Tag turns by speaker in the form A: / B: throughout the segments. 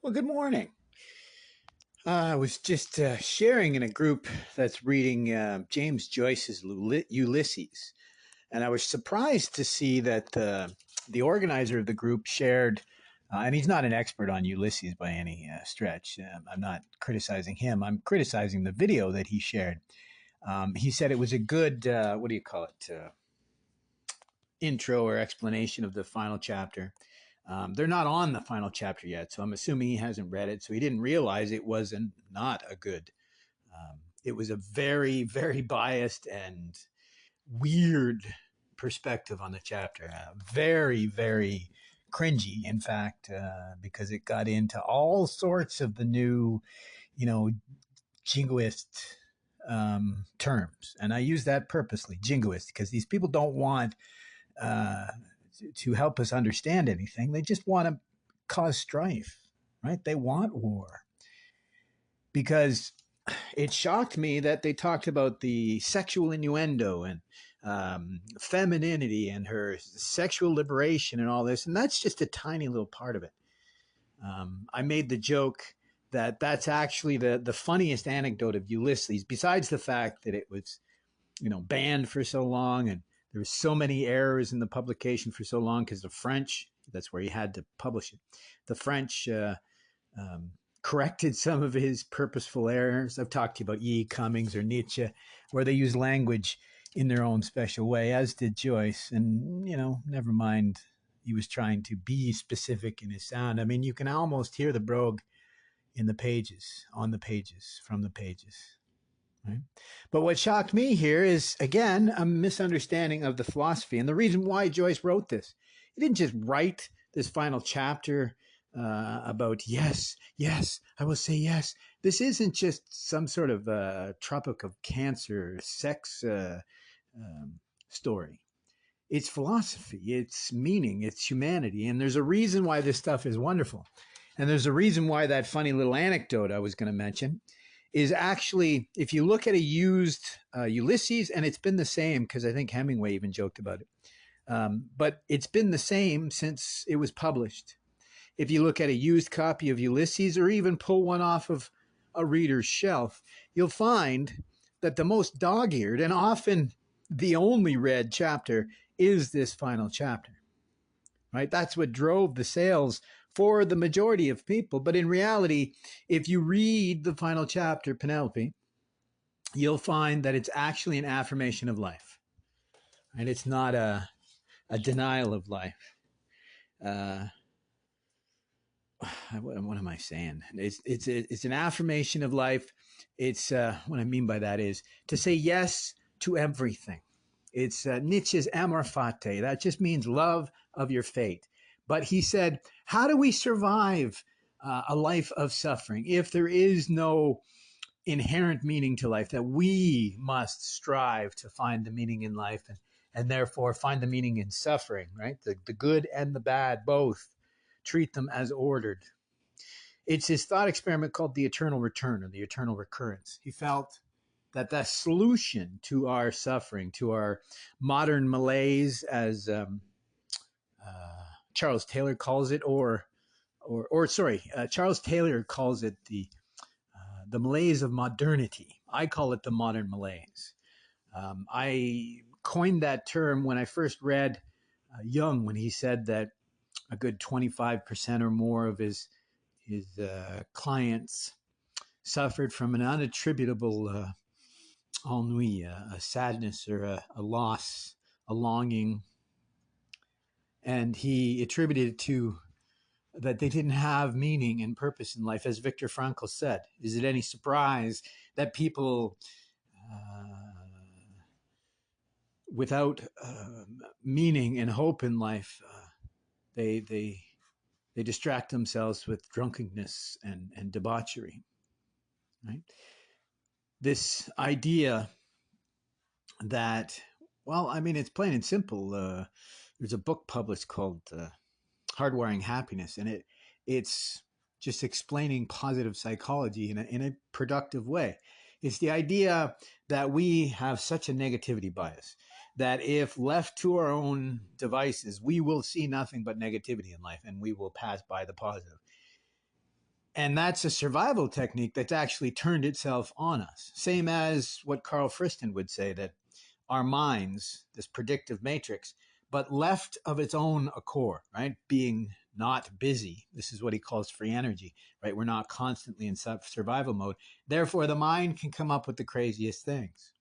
A: Well, good morning. I was just sharing in a group that's reading James Joyce's Ulysses, and I was surprised to see that the organizer of the group shared, and he's not an expert on Ulysses by any stretch. I'm not criticizing him. I'm criticizing the video that he shared. He said it was a good, what do you call it, intro or explanation of the final chapter. They're not on the final chapter yet, so I'm assuming he hasn't read it. So he didn't realize it was not a good. It was a very, very biased and weird perspective on the chapter. Very, very cringy, in fact, because it got into all sorts of the new, jingoist terms. And I use that purposely, jingoist, because these people don't want uh, to help us understand anything. They just want to cause strife, right? They want war. Because it shocked me that they talked about the sexual innuendo and femininity and her sexual liberation and all this. And that's just a tiny little part of it. I made the joke that that's actually the funniest anecdote of Ulysses, besides the fact that it was, banned for so long and there were so many errors in the publication for so long because the French, that's where he had to publish it. The French corrected some of his purposeful errors. I've talked to you about Cummings or Nietzsche, where they use language in their own special way, as did Joyce. And, never mind, he was trying to be specific in his sound. I mean, you can almost hear the brogue in the pages, on the pages, from the pages. Right? But what shocked me here is, again, a misunderstanding of the philosophy and the reason why Joyce wrote this. He didn't just write this final chapter about yes, yes, I will say yes. This isn't just some sort of Tropic of Cancer sex story. It's philosophy, it's meaning, it's humanity. And there's a reason why this stuff is wonderful. And there's a reason why that funny little anecdote I was going to mention is actually, if you look at a used Ulysses, and it's been the same because I think Hemingway even joked about it, but it's been the same since it was published. If you look at a used copy of Ulysses or even pull one off of a reader's shelf, you'll find that the most dog-eared and often the only read chapter is this final chapter, right? That's what drove the sales for the majority of people. But in reality, if you read the final chapter, Penelope, you'll find that it's actually an affirmation of life, right? It's not a denial of life. What am I saying? It's an affirmation of life. It's what I mean by that is to say yes to everything. It's Nietzsche's amor fati. That just means love of your fate. But he said, how do we survive a life of suffering if there is no inherent meaning to life, that we must strive to find the meaning in life and therefore find the meaning in suffering, right? The good and the bad, both. Treat them as ordered. It's his thought experiment called the eternal return or the eternal recurrence. He felt that the solution to our suffering, to our modern malaise, as Charles Taylor calls it, Charles Taylor calls it the malaise of modernity. I call it the modern malaise. I coined that term when I first read Jung, when he said that a good 25% or more of his clients suffered from an unattributable ennui, a sadness or a loss, a longing. And he attributed it to that they didn't have meaning and purpose in life. As Viktor Frankl said, is it any surprise that people without meaning and hope in life, they distract themselves with drunkenness and debauchery, right? This idea that, well, I mean, it's plain and simple. There's a book published called Hardwiring Happiness, and it's just explaining positive psychology in a productive way. It's the idea that we have such a negativity bias that if left to our own devices, we will see nothing but negativity in life and we will pass by the positive. And that's a survival technique that's actually turned itself on us. Same as what Carl Friston would say, that our minds, this predictive matrix, but left of its own accord, right? Being not busy. This is what he calls free energy, right? We're not constantly in survival mode. Therefore, the mind can come up with the craziest things.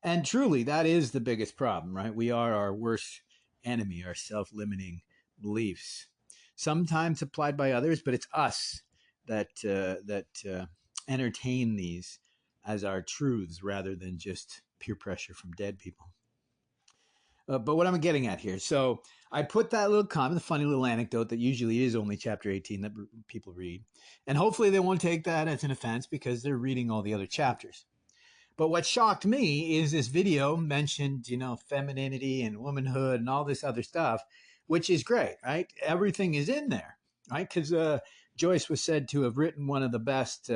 A: And truly, that is the biggest problem, right? We are our worst enemy, our self limiting beliefs, sometimes applied by others, but it's us that entertain these as our truths rather than just peer pressure from dead people. But what I'm getting at here, so I put that little comment, the funny little anecdote that usually is only chapter 18 that people read, and hopefully they won't take that as an offense because they're reading all the other chapters. But what shocked me is this video mentioned, femininity and womanhood and all this other stuff, which is great, right? Everything is in there, right? Because Joyce was said to have written one of the best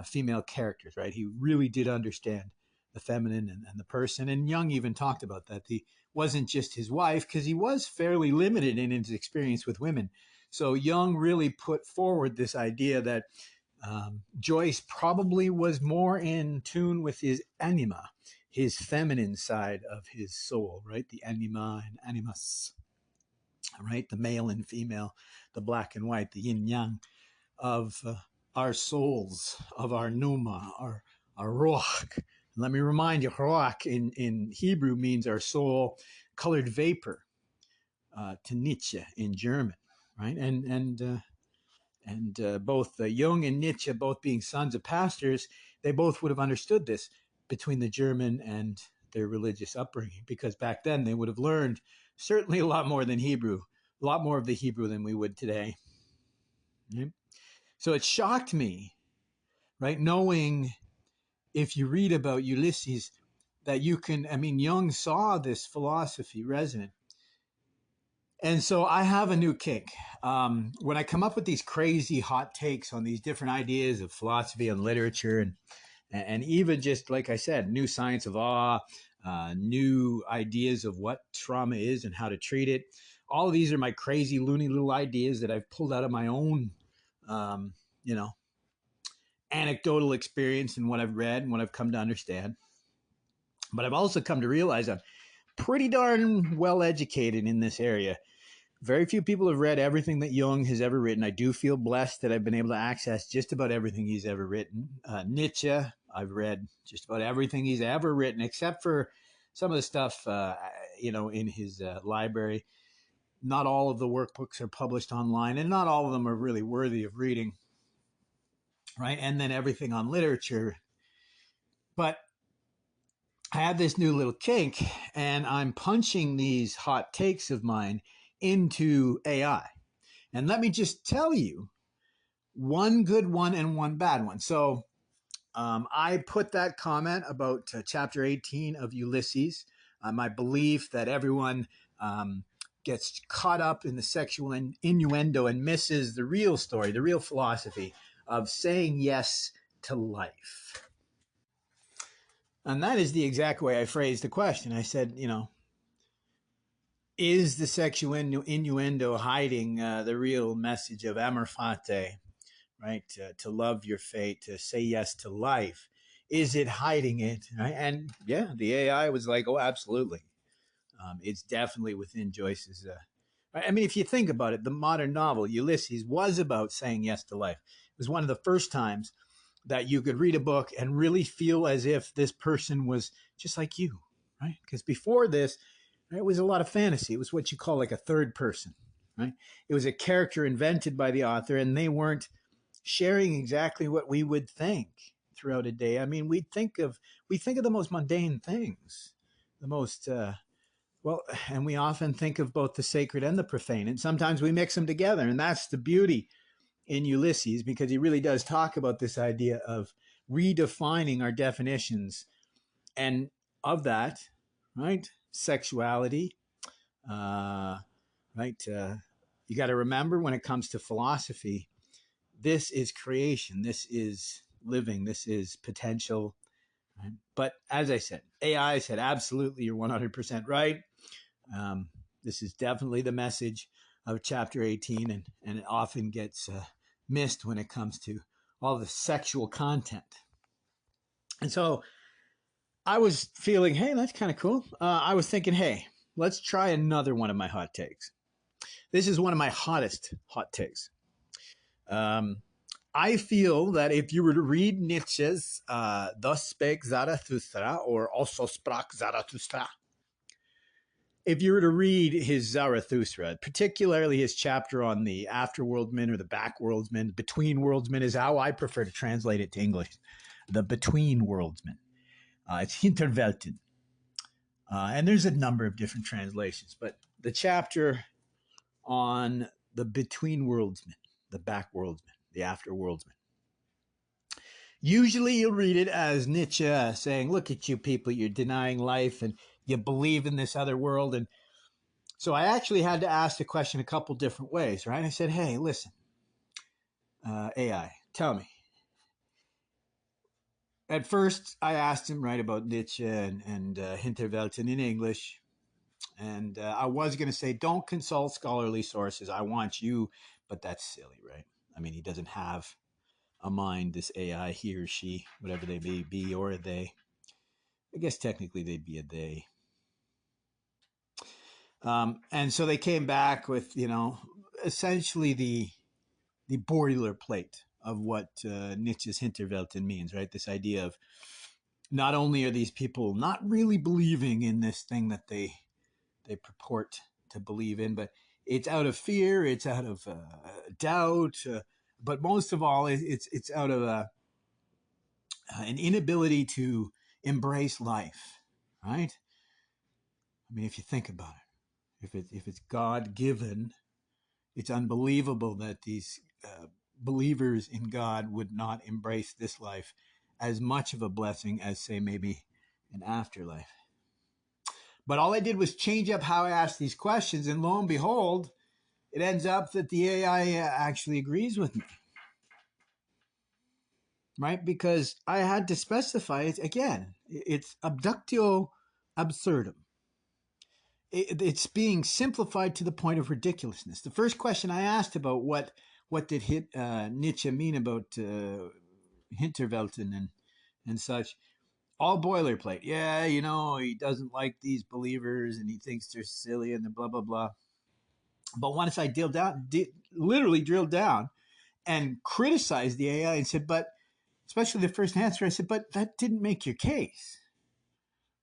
A: female characters, right? He really did understand the feminine and the person. And Jung even talked about that. He wasn't just his wife, because he was fairly limited in his experience with women. So Jung really put forward this idea that Joyce probably was more in tune with his anima, his feminine side of his soul, right? The anima and animus, right? The male and female, the black and white, the yin yang of our souls, of our pneuma, our ruach. Let me remind you, ruach in Hebrew means our soul, colored vapor, to Nietzsche in German, right? And both Jung and Nietzsche, both being sons of pastors, they both would have understood this between the German and their religious upbringing, because back then they would have learned certainly a lot more than Hebrew, a lot more of the Hebrew than we would today. Right? So it shocked me, right, knowing if you read about Ulysses, that you can, Jung saw this philosophy resonant. And so I have a new kink. When I come up with these crazy hot takes on these different ideas of philosophy and literature, and even just, like I said, new science of awe, new ideas of what trauma is and how to treat it. All of these are my crazy, loony little ideas that I've pulled out of my own, anecdotal experience and what I've read and what I've come to understand. But I've also come to realize I'm pretty darn well educated in this area. Very few people have read everything that Jung has ever written. I do feel blessed that I've been able to access just about everything he's ever written. Nietzsche, I've read just about everything he's ever written, except for some of the stuff, in his library. Not all of the workbooks are published online, and not all of them are really worthy of reading, right? And then everything on literature. But I have this new little kink, and I'm punching these hot takes of mine into AI. And let me just tell you, one good one and one bad one. So I put that comment about chapter 18 of Ulysses, my belief that everyone gets caught up in the sexual innuendo and misses the real story, the real philosophy of saying yes to life. And that is the exact way I phrased the question. I said, is the sexual innuendo hiding the real message of amor fati, right? To love your fate, to say yes to life. Is it hiding it? Right? And yeah, the AI was like, oh, absolutely. It's definitely within Joyce's. If you think about it, the modern novel, Ulysses, was about saying yes to life. It was one of the first times that you could read a book and really feel as if this person was just like you, right? Because before this, it was a lot of fantasy. It was what you call like a third person, right? It was a character invented by the author, and they weren't sharing exactly what we would think throughout a day. We think of the most mundane things, the most and we often think of both the sacred and the profane, and sometimes we mix them together, and that's the beauty in Ulysses, because he really does talk about this idea of redefining our definitions, and of that, right? Sexuality, right? You got to remember, when it comes to philosophy, this is creation, this is living, this is potential. Right? But as I said, AI said, absolutely, you're 100% right. This is definitely the message of chapter 18, and it often gets missed when it comes to all the sexual content. And so I was feeling, hey, that's kind of cool. I was thinking, hey, let's try another one of my hot takes. This is one of my hottest hot takes. I feel that if you were to read Nietzsche's Thus Spake Zarathustra, or Also Sprach Zarathustra, if you were to read his Zarathustra, particularly his chapter on the afterworldmen or the backworldsmen, betweenworldsmen is how I prefer to translate it to English, the betweenworldsmen. It's Hinterwelten. And there's a number of different translations, but the chapter on the betweenworldsmen, the backworldsmen, the afterworldsmen. Usually you'll read it as Nietzsche saying, look at you people, you're denying life and you believe in this other world. And so I actually had to ask the question a couple different ways, right? I said, hey, listen, AI, tell me. At first, I asked him, right, about Nietzsche and Hinterwelten in English. And I was going to say, don't consult scholarly sources. I want you, but that's silly, right? I mean, he doesn't have a mind, this AI, he or she, whatever they may be, or a they. I guess technically they'd be a they. And so they came back with, essentially the boilerplate of what Nietzsche's Hinterwelten means, right? This idea of not only are these people not really believing in this thing that they purport to believe in, but it's out of fear, it's out of doubt, but most of all, it's out of an inability to embrace life, right? I mean, if you think about it, if it's God given, it's unbelievable that these believers in God would not embrace this life as much of a blessing as, say, maybe an afterlife. But all I did was change up how I asked these questions, and lo and behold, it ends up that the AI actually agrees with me, right? Because I had to specify it again. It's abductio absurdum. It's being simplified to the point of ridiculousness. The first question I asked about what did Nietzsche mean about Hinterwelten and such, all boilerplate. Yeah, he doesn't like these believers and he thinks they're silly and blah, blah, blah. But once I literally drilled down and criticized the AI and said, but especially the first answer, I said, but that didn't make your case.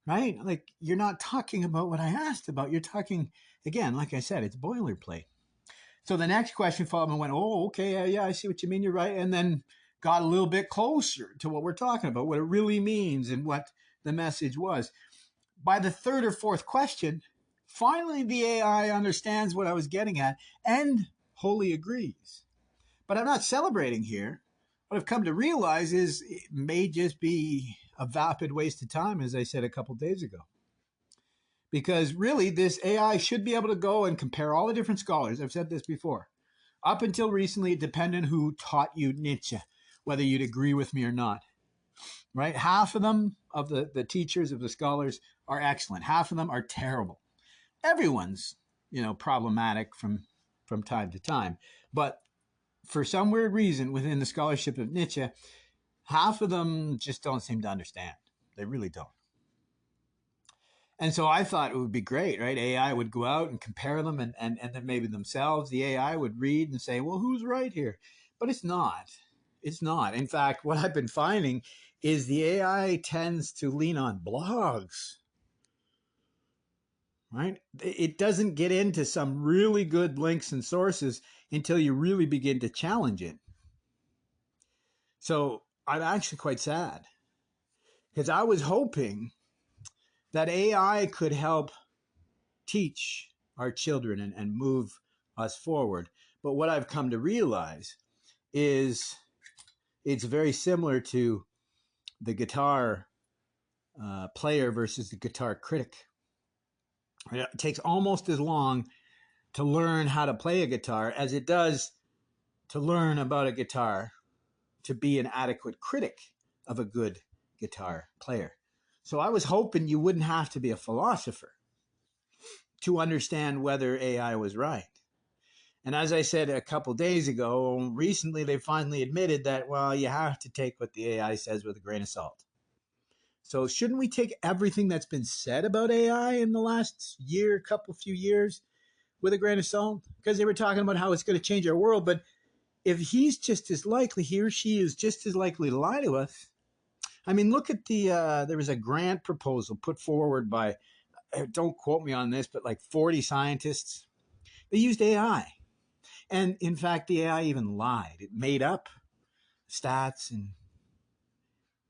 A: Right? Like, you're not talking about what I asked about. You're talking, again, like I said, it's boilerplate. So the next question followed and went, oh, okay, yeah, I see what you mean. You're right. And then got a little bit closer to what we're talking about, what it really means and what the message was. By the third or fourth question, finally the AI understands what I was getting at and wholly agrees. But I'm not celebrating here. What I've come to realize is it may just be a vapid waste of time, as I said a couple days ago. Because really, this AI should be able to go and compare all the different scholars. I've said this before. Up until recently, it depended who taught you Nietzsche, whether you'd agree with me or not. Right? Half of them, of the teachers, of the scholars, are excellent. Half of them are terrible. Everyone's, problematic from time to time. But for some weird reason, within the scholarship of Nietzsche, half of them just don't seem to understand. They really don't. And so I thought it would be great, right? AI would go out and compare them and then maybe themselves, the AI would read and say, well, who's right here? But it's not. It's not. In fact, what I've been finding is the AI tends to lean on blogs, right? It doesn't get into some really good links and sources until you really begin to challenge it. So I'm actually quite sad because I was hoping that AI could help teach our children and move us forward. But what I've come to realize is it's very similar to the guitar player versus the guitar critic. It takes almost as long to learn how to play a guitar as it does to learn about a guitar to be an adequate critic of a good guitar player. So I was hoping you wouldn't have to be a philosopher to understand whether AI was right. And as I said a couple days ago, recently they finally admitted that, well, you have to take what the AI says with a grain of salt. So shouldn't we take everything that's been said about AI in the last few years with a grain of salt? Because they were talking about how it's going to change our world. But if he or she is just as likely to lie to us. I mean, look at there was a grant proposal put forward by, don't quote me on this, but like 40 scientists. They used AI. And in fact, the AI even lied. It made up stats, and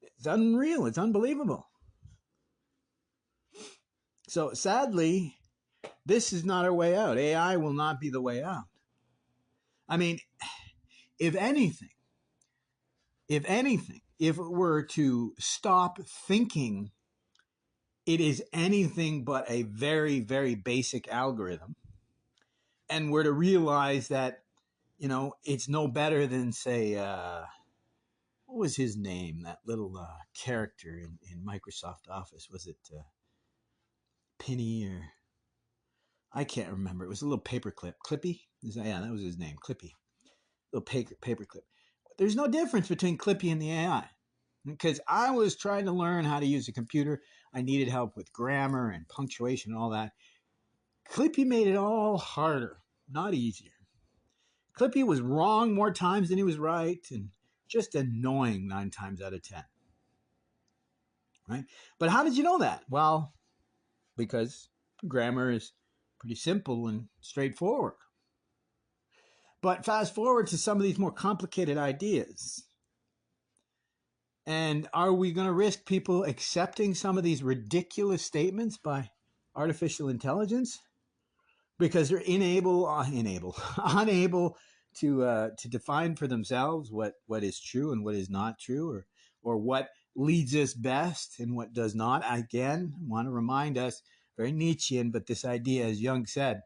A: it's unreal. It's unbelievable. So sadly, this is not our way out. AI will not be the way out. I mean, if anything, if it were to stop thinking it is anything but a very, very basic algorithm, and were to realize that, it's no better than, say, what was his name? That little character in Microsoft Office. Was it Penny or I can't remember. It was a little paperclip. Clippy? Yeah, that was his name. Clippy. Little paperclip. There's no difference between Clippy and the AI. Because I was trying to learn how to use a computer. I needed help with grammar and punctuation and all that. Clippy made it all harder, not easier. Clippy was wrong more times than he was right, and just annoying 9 times out of 10. Right? But how did you know that? Well, because grammar is pretty simple and straightforward. But fast forward to some of these more complicated ideas. And are we going to risk people accepting some of these ridiculous statements by artificial intelligence because they're unable to define for themselves what is true and what is not true, or what leads us best and what does not? Again, I want to remind us, very Nietzschean, but this idea, as Jung said,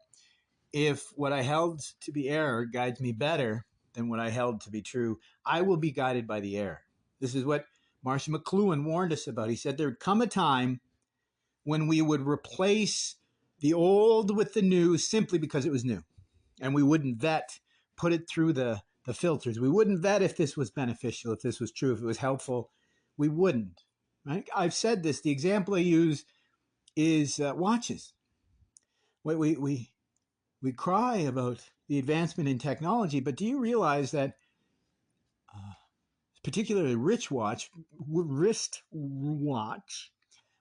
A: if what I held to be error guides me better than what I held to be true, I will be guided by the error. This is what Marshall McLuhan warned us about. He said there would come a time when we would replace the old with the new simply because it was new. And we wouldn't put it through the filters. We wouldn't vet if this was beneficial, if this was true, if it was helpful. We wouldn't. Right? I've said this. The example I use is watches. We cry about the advancement in technology, but do you realize that particularly wrist watch,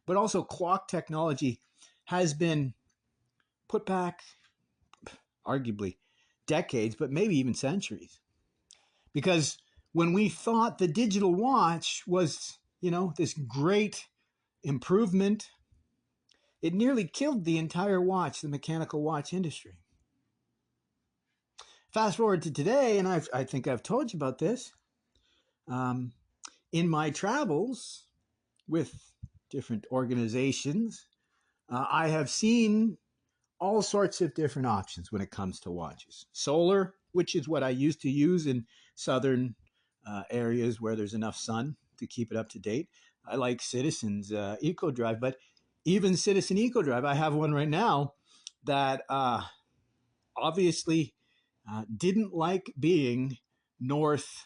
A: but also clock technology has been put back arguably decades, but maybe even centuries. Because when we thought the digital watch was, this great improvement, it nearly killed the entire the mechanical watch industry. Fast forward to today, and I think I've told you about this. In my travels with different organizations, I have seen all sorts of different options when it comes to watches. Solar, which is what I used to use in southern areas where there's enough sun to keep it up to date. I like Citizen's Eco Drive, but even Citizen Eco Drive, I have one right now that obviously didn't like being north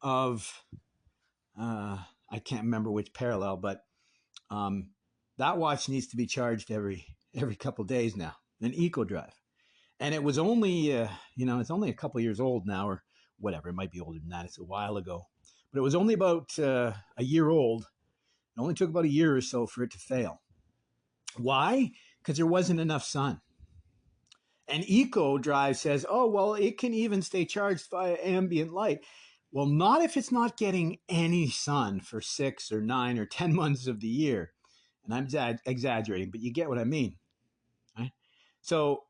A: of, I can't remember which parallel, but that watch needs to be charged every couple of days now, an Eco Drive. And it was only, it's only a couple of years old now, or whatever. It might be older than that. It's a while ago. But it was only about a year old. It only took about a year or so for it to fail. Why? Because there wasn't enough sun. And Eco Drive says, oh, well, it can even stay charged via ambient light. Well, not if it's not getting any sun for 6 or 9 or 10 months of the year. And I'm exaggerating, but you get what I mean. Right? So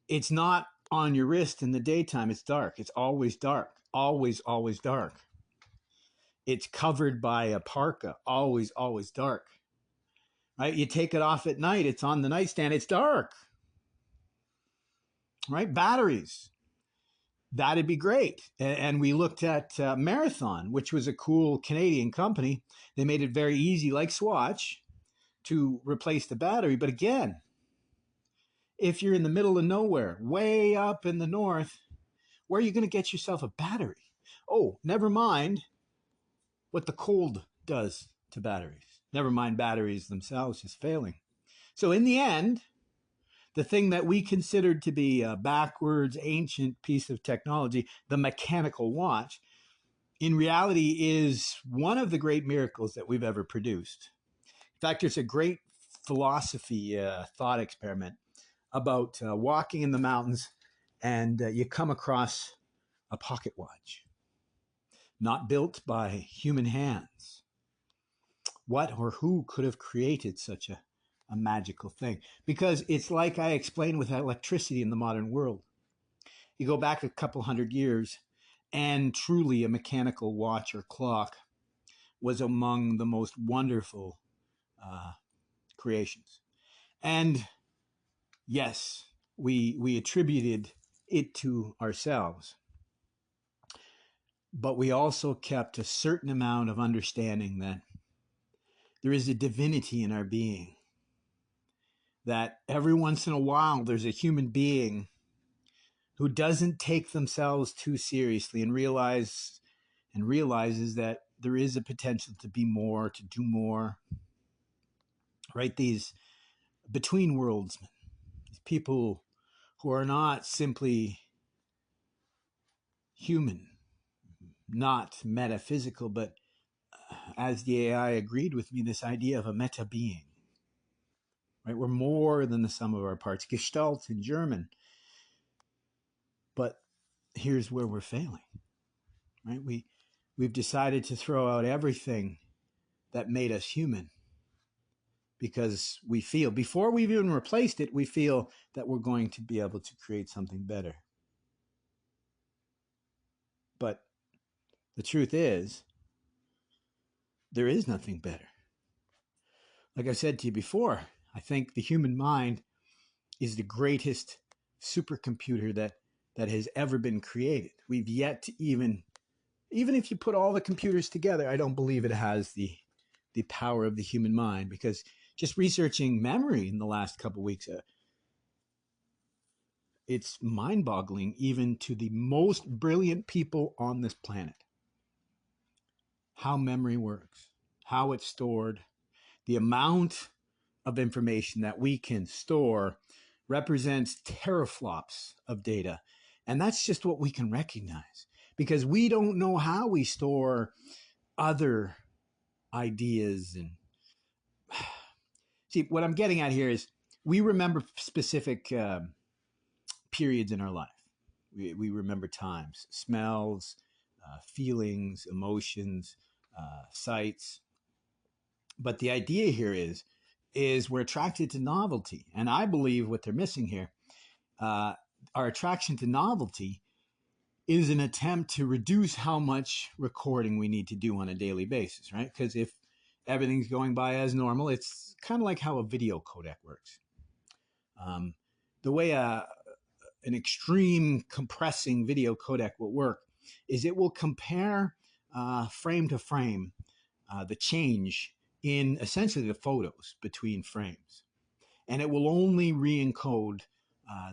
A: it's not on your wrist in the daytime. It's dark. It's always dark. Always, always dark. It's covered by a parka. Always, always dark. Right? You take it off at night. It's on the nightstand. It's dark. Right? Batteries. That'd be great. And we looked at Marathon, which was a cool Canadian company. They made it very easy, like Swatch, to replace the battery. But again, if you're in the middle of nowhere, way up in the north, Where are you going to get yourself a battery? Oh, never mind what the cold does to batteries. Never mind batteries themselves just failing. So in the end, the thing that we considered to be a backwards, ancient piece of technology, the mechanical watch, in reality is one of the great miracles that we've ever produced. In fact, it's a great philosophy thought experiment about walking in the mountains and you come across a pocket watch, not built by human hands. What or who could have created such a magical thing? Because it's like I explained with electricity in the modern world. You go back a couple hundred years, and truly a mechanical watch or clock was among the most wonderful creations. And yes, we attributed it to ourselves, but we also kept a certain amount of understanding that there is a divinity in our being, that every once in a while there's a human being who doesn't take themselves too seriously and realizes that there is a potential to be more, to do more, right? These between worlds, these people who are not simply human, not metaphysical, but as the AI agreed with me, this idea of a meta being, right? We're more than the sum of our parts. Gestalt in German. But here's where we're failing, right? We've decided to throw out everything that made us human because we feel, before we've even replaced it, we feel that we're going to be able to create something better. But the truth is, there is nothing better. Like I said to you before, I think the human mind is the greatest supercomputer that has ever been created. We've yet to even if you put all the computers together, I don't believe it has the power of the human mind, because just researching memory in the last couple of weeks, it's mind-boggling even to the most brilliant people on this planet. How memory works, how it's stored, the amount of information that we can store represents teraflops of data. And that's just what we can recognize, because we don't know how we store other ideas. And see, what I'm getting at here is we remember specific periods in our life. We remember times, smells, feelings, emotions, sights. But the idea here is we're attracted to novelty. And I believe what they're missing here, our attraction to novelty is an attempt to reduce how much recording we need to do on a daily basis, right? Because if everything's going by as normal, it's kind of like how a video codec works. The way an extreme compressing video codec will work is it will compare frame to frame the change in essentially the photos between frames. And it will only re-encode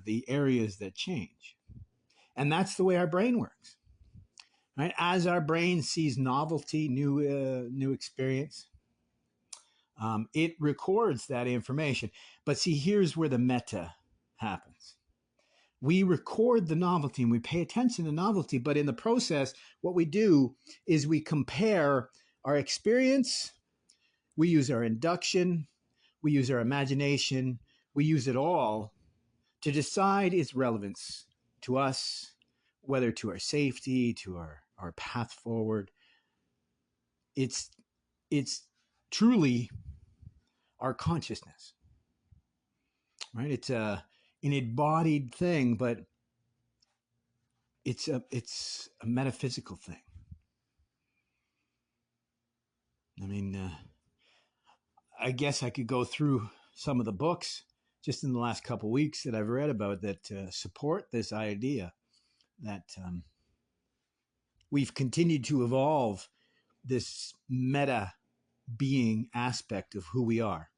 A: the areas that change. And that's the way our brain works, right? As our brain sees novelty, new experience, it records that information. But see, here's where the meta happens. We record the novelty and we pay attention to novelty, but in the process, what we do is we compare our experience, we use our induction, we use our imagination, we use it all to decide its relevance to us, whether to our safety, to our path forward. It's truly our consciousness, right? It's an embodied thing, but it's a metaphysical thing. I mean, I guess I could go through some of the books just in the last couple of weeks that I've read about that support this idea that we've continued to evolve this meta being aspect of who we are.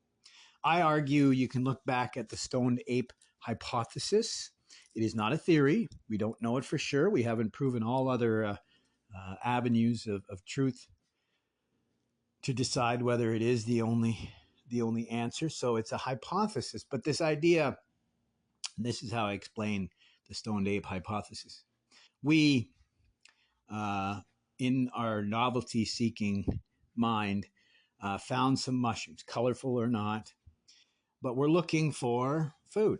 A: I argue you can look back at the stoned ape hypothesis It is not a theory. We don't know it for sure. We haven't proven all other avenues of truth to decide whether it is the only answer. So it's a hypothesis. But this idea, this is how I explain the stoned ape hypothesis. We, uh, in our novelty-seeking mind, found some mushrooms, colorful or not, but we're looking for food.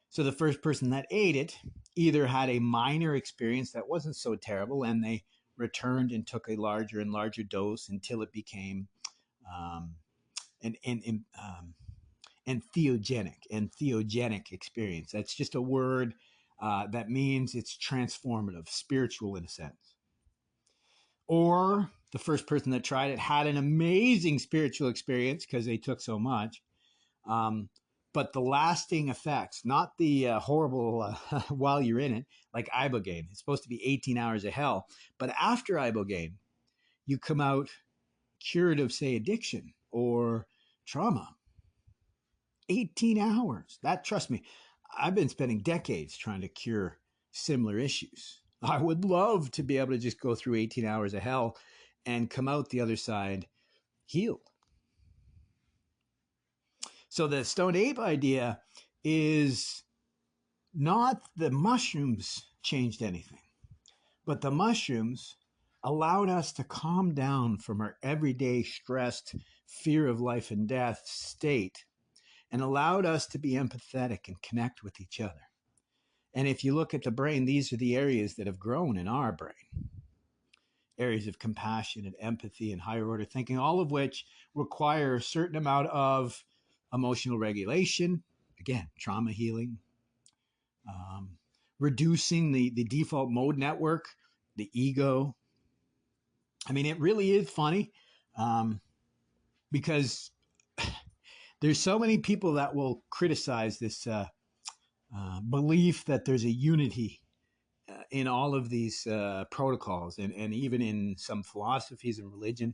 A: So the first person that ate it either had a minor experience that wasn't so terrible, and they returned and took a larger and larger dose until it became um, an entheogenic experience. That's just a word that means it's transformative, spiritual in a sense. Or the first person that tried it had an amazing spiritual experience because they took so much. Um, but the lasting effects, not the horrible while you're in it, like ibogaine. It's supposed to be 18 hours of hell. But after ibogaine, you come out cured of, say, addiction or trauma. 18 hours. That, trust me, I've been spending decades trying to cure similar issues. I would love to be able to just go through 18 hours of hell and come out the other side healed. So the stoned ape idea is not the mushrooms changed anything, but the mushrooms allowed us to calm down from our everyday stressed fear of life and death state and allowed us to be empathetic and connect with each other. And if you look at the brain, these are the areas that have grown in our brain. Areas of compassion and empathy and higher order thinking, all of which require a certain amount of emotional regulation, again, trauma healing, um, reducing the default mode network, the ego. I mean, it really is funny because there's so many people that will criticize this belief that there's a unity in all of these protocols and even in some philosophies and religion.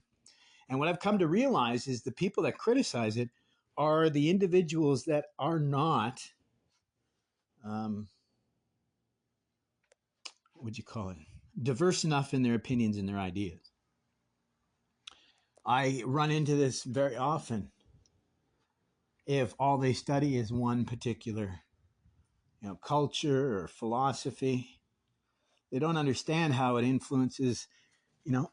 A: And what I've come to realize is the people that criticize it are the individuals that are not, what would you call it, diverse enough in their opinions and their ideas. I run into this very often. If all they study is one particular, culture or philosophy, they don't understand how it influences, you know,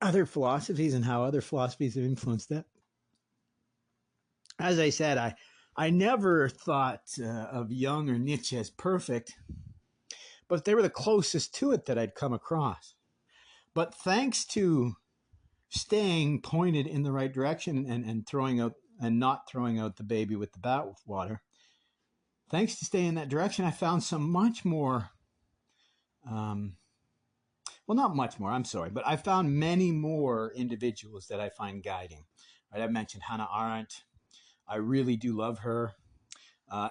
A: other philosophies and how other philosophies have influenced that. As I said, I never thought of Jung or Nietzsche as perfect, but they were the closest to it that I'd come across. But thanks to staying pointed in the right direction and throwing out and not throwing out the baby with the bathwater, thanks to staying in that direction, I found some much more. Well, not much more, I'm sorry, but I found many more individuals that I find guiding. Right, I mentioned Hannah Arendt. I really do love her.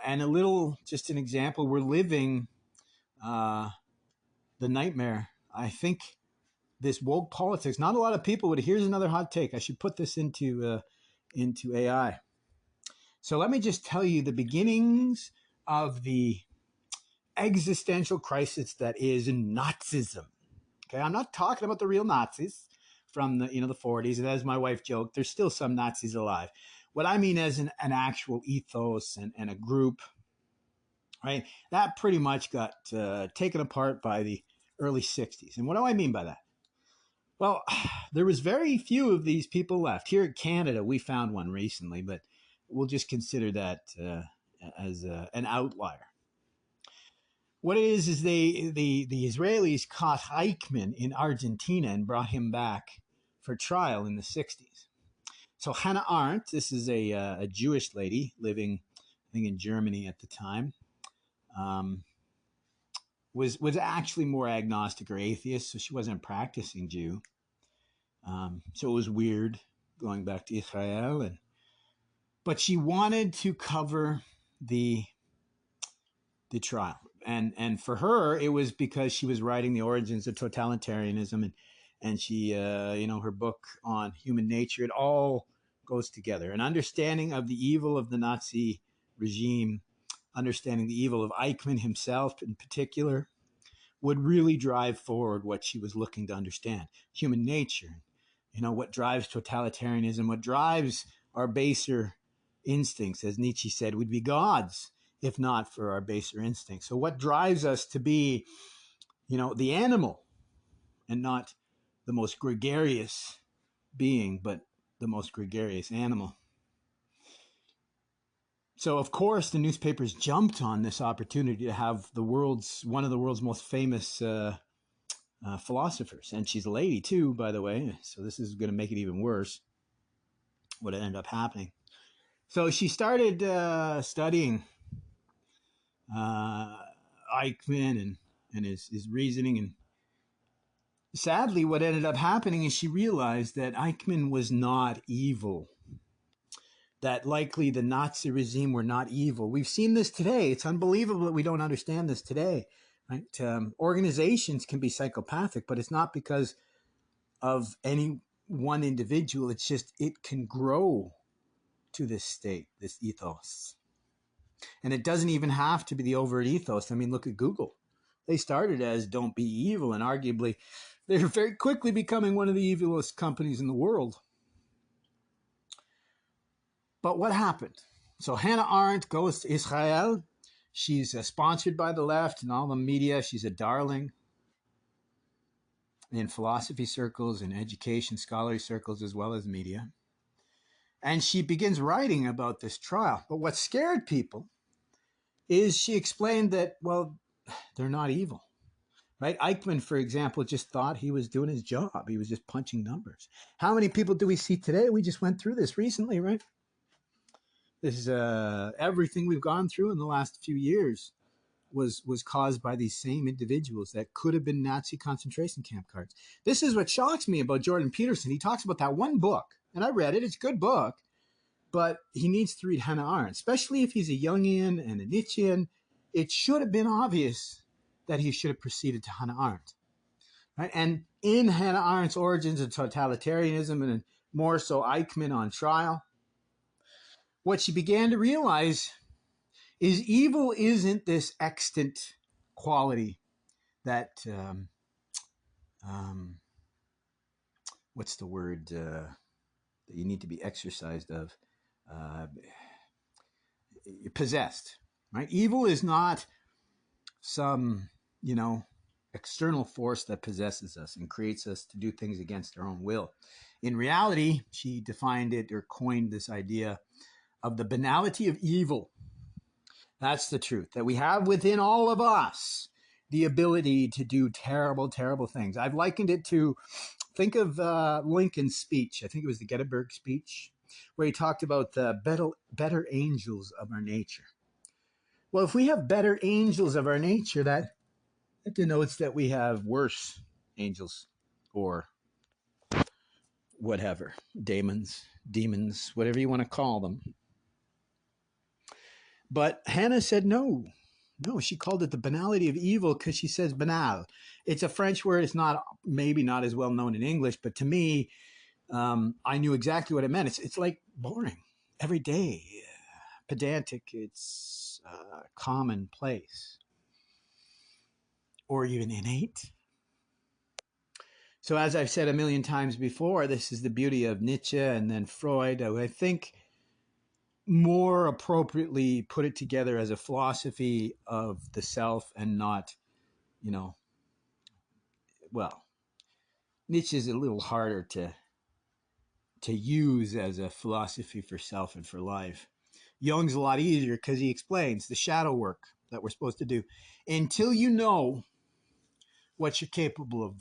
A: And a little, just an example, we're living the nightmare. I think this woke politics, not a lot of people would, here's another hot take. I should put this into AI. So let me just tell you the beginnings of the existential crisis that is Nazism. Okay, I'm not talking about the real Nazis from the the 40s. And as my wife joked, there's still some Nazis alive. What I mean as an actual ethos and a group, right? That pretty much got taken apart by the early 60s. And what do I mean by that? Well, there was very few of these people left. Here in Canada, we found one recently, but we'll just consider that as an outlier. What it is the Israelis caught Eichmann in Argentina and brought him back for trial in the 60s. So Hannah Arendt, this is a Jewish lady living, I think, in Germany at the time, was actually more agnostic or atheist, so she wasn't a practicing Jew. So it was weird going back to Israel, but she wanted to cover the trial. And for her, it was because she was writing the origins of totalitarianism, and she, her book on human nature, it all goes together. An understanding of the evil of the Nazi regime understanding the evil of Eichmann himself in particular, would really drive forward what she was looking to understand: human nature, what drives totalitarianism, what drives our baser instincts. As Nietzsche said, we'd be gods if not for our baser instincts. So what drives us to be, the animal, and not the most gregarious being, but the most gregarious animal. So of course the newspapers jumped on this opportunity to have one of the world's most famous philosophers, and she's a lady too, by the way. So this is going to make it even worse. What ended up happening? So she started studying Eichmann and his reasoning, and sadly, what ended up happening is she realized that Eichmann was not evil. That likely the Nazi regime were not evil. We've seen this today. It's unbelievable that we don't understand this today. Right? Organizations can be psychopathic, but it's not because of any one individual. It's just it can grow to this state, this ethos. And it doesn't even have to be the overt ethos. I mean, look at Google. They started as don't be evil, and arguably they're very quickly becoming one of the evilest companies in the world. But what happened? So Hannah Arendt goes to Israel. She's sponsored by the left and all the media. She's a darling in philosophy circles and education scholarly circles, as well as media. And she begins writing about this trial. But what scared people is she explained that, well, they're not evil. Right? Eichmann, for example, just thought he was doing his job. He was just punching numbers. How many people do we see today? We just went through this recently, right? This is everything we've gone through in the last few years was caused by these same individuals that could have been Nazi concentration camp guards. This is what shocks me about Jordan Peterson. He talks about that one book, and I read it. It's a good book, but he needs to read Hannah Arendt, especially if he's a Jungian and a Nietzschean. It should have been obvious that he should have proceeded to Hannah Arendt. Right? And in Hannah Arendt's Origins of Totalitarianism, and more so Eichmann on Trial, what she began to realize is evil isn't this extant quality that, what's the word that you need to be exercised of? Possessed, right? Evil is not some, external force that possesses us and creates us to do things against our own will. In reality, she defined it or coined this idea of the banality of evil. That's the truth, that we have within all of us the ability to do terrible, terrible things. I've likened it to, think of Lincoln's speech. I think it was the Gettysburg speech, where he talked about the better angels of our nature. Well, if we have better angels of our nature, that denotes that we have worse angels, or whatever, demons, whatever you want to call them. But Hannah said no. She called it the banality of evil because she says banal. It's a French word. It's maybe not as well known in English, but to me, I knew exactly what it meant. It's like boring, everyday, pedantic. It's commonplace, or even innate. So as I've said a million times before, this is the beauty of Nietzsche and then Freud. I think more appropriately put it together as a philosophy of the self, and not, well, Nietzsche is a little harder to use as a philosophy for self and for life. Jung's a lot easier because he explains the shadow work that we're supposed to do. Until you know what you're capable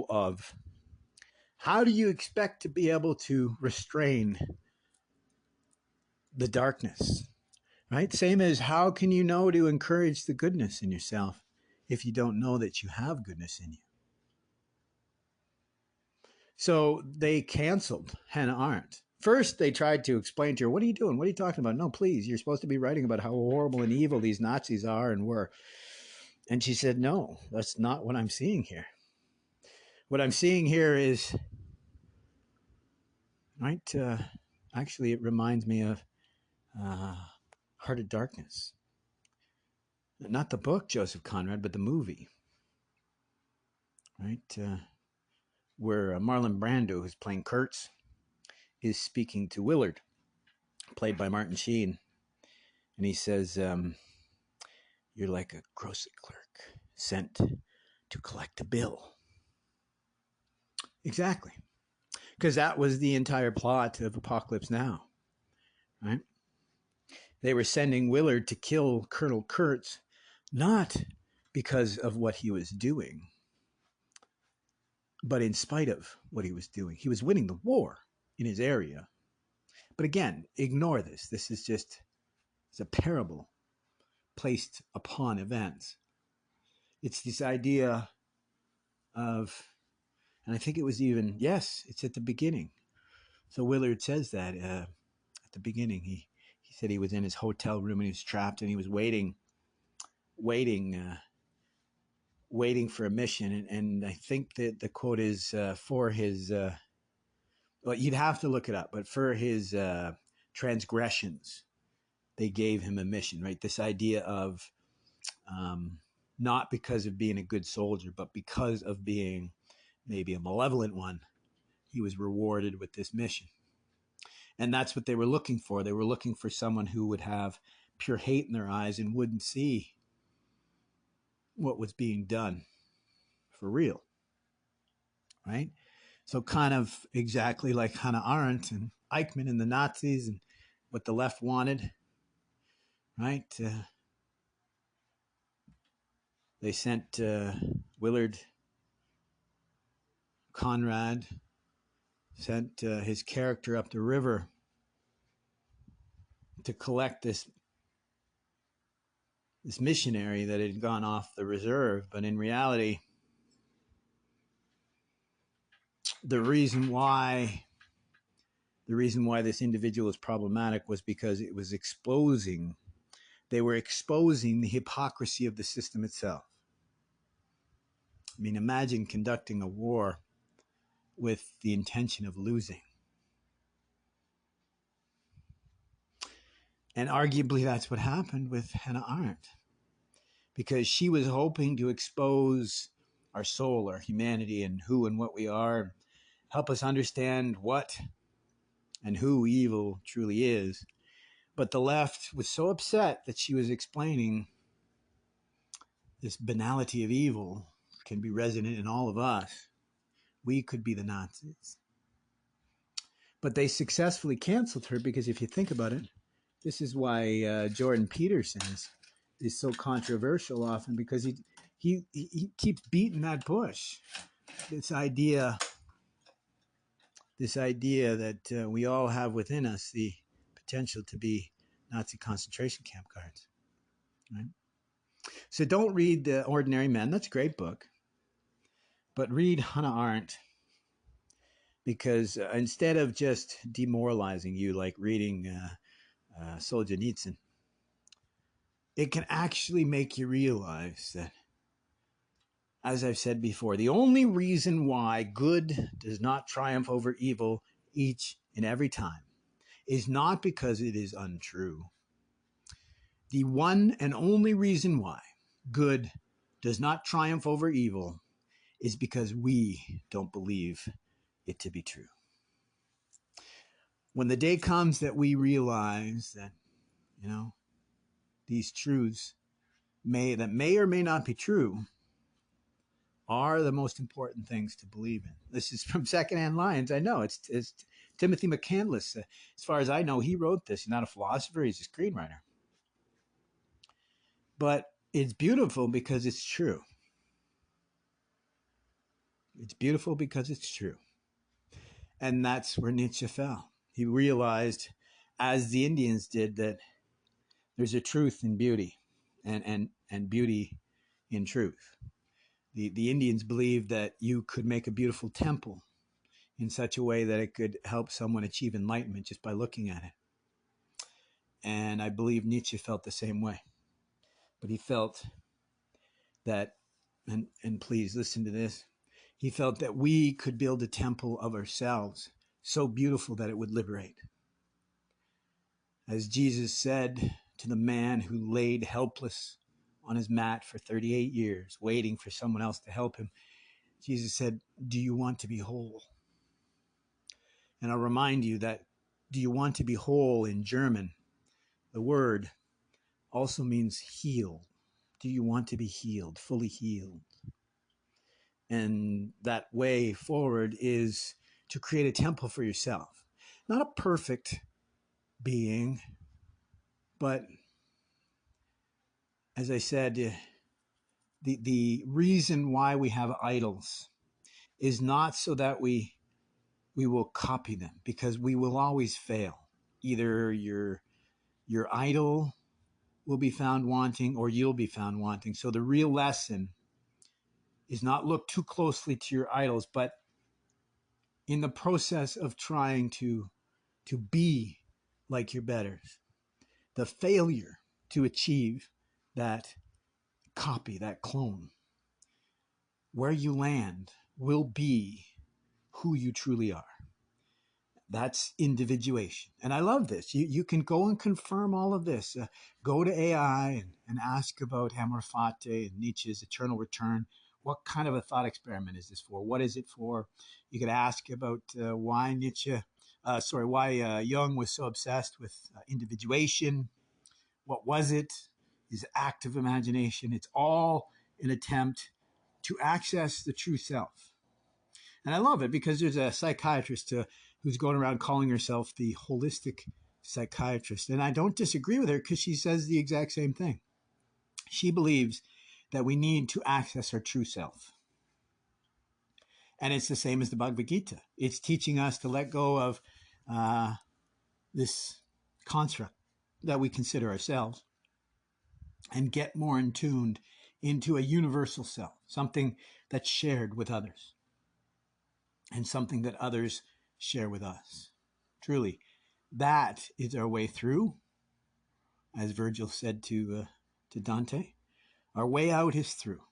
A: of, how do you expect to be able to restrain the darkness? Right? Same as, how can you know to encourage the goodness in yourself if you don't know that you have goodness in you? So they canceled Hannah Arendt. First, they tried to explain to her, what are you doing? What are you talking about? No, please, you're supposed to be writing about how horrible and evil these Nazis are and were. And she said, no, that's not what I'm seeing here. What I'm seeing here is, right, actually, it reminds me of uh, Heart of Darkness. Not the book, Joseph Conrad, but the movie, right? Where Marlon Brando, who's playing Kurtz, is speaking to Willard, played by Martin Sheen. And he says, you're like a grocery clerk sent to collect a bill. Exactly. Because that was the entire plot of Apocalypse Now, right? They were sending Willard to kill Colonel Kurtz, not because of what he was doing, but in spite of what he was doing. He was winning the war in his area. But again, ignore this. This is just it's a parable placed upon events. It's this idea of, and I think it was even, yes, it's at the beginning. So Willard says that at the beginning. He said he was in his hotel room and he was trapped and he was waiting for a mission. And I think that the quote is for his, well, you'd have to look it up, but for his transgressions, they gave him a mission, right? This idea of not because of being a good soldier, but because of being maybe a malevolent one, he was rewarded with this mission. And that's what they were looking for. They were looking for someone who would have pure hate in their eyes and wouldn't see what was being done for real, right? So kind of exactly like Hannah Arendt and Eichmann and the Nazis and what the left wanted, right? They sent Willard Conrad, sent his character up the river to collect this missionary that had gone off the reserve. But in reality, the reason why this individual is problematic was because it was they were exposing the hypocrisy of the system itself. I mean, imagine conducting a war with the intention of losing. And arguably that's what happened with Hannah Arendt, because she was hoping to expose our soul, our humanity, and who and what we are, help us understand what and who evil truly is. But the left was so upset that she was explaining this banality of evil can be resonant in all of us. We could be the Nazis. But they successfully canceled her because if you think about it, this is why Jordan Peterson is so controversial often, because he keeps beating that bush. This idea that we all have within us the potential to be Nazi concentration camp guards, right? So don't read The Ordinary Men. That's a great book. But read Hannah Arendt, because instead of just demoralizing you like reading Solzhenitsyn, it can actually make you realize that, as I've said before, the only reason why good does not triumph over evil each and every time is not because it is untrue. The one and only reason why good does not triumph over evil is because we don't believe it to be true. When the day comes that we realize that, these truths that may or may not be true are the most important things to believe in. This is from Secondhand Lions. I know it's Timothy McCandless. As far as I know, he wrote this. He's not a philosopher. He's a screenwriter. But it's beautiful because it's true. It's beautiful because it's true. And that's where Nietzsche fell. He realized, as the Indians did, that there's a truth in beauty and beauty in truth. The Indians believed that you could make a beautiful temple in such a way that it could help someone achieve enlightenment just by looking at it. And I believe Nietzsche felt the same way. But he felt that, and please listen to this, he felt that we could build a temple of ourselves so beautiful that it would liberate. As Jesus said to the man who laid helpless on his mat for 38 years, waiting for someone else to help him, Jesus said, "Do you want to be whole?" And I'll remind you that "do you want to be whole" in German, the word also means heal. Do you want to be healed, fully healed? And that way forward is to create a temple for yourself. Not a perfect being, but as I said, the reason why we have idols is not so that we will copy them, because we will always fail. Either your idol will be found wanting or you'll be found wanting. So the real lesson is not look too closely to your idols, but in the process of trying to be like your betters, the failure to achieve that copy, that clone, where you land will be who you truly are. That's individuation. And I love this. You can go and confirm all of this. Go to AI and ask about Amor Fati and Nietzsche's eternal return. What kind of a thought experiment is this for? What is it for? You could ask about why Jung was so obsessed with individuation. What was it? His active imagination. It's all an attempt to access the true self. And I love it because there's a psychiatrist who's going around calling herself the holistic psychiatrist. And I don't disagree with her because she says the exact same thing. She believes that we need to access our true self. And it's the same as the Bhagavad Gita. It's teaching us to let go of this construct that we consider ourselves and get more in tuned into a universal self, something that's shared with others and something that others share with us. Truly, that is our way through, as Virgil said to Dante. Our way out is through.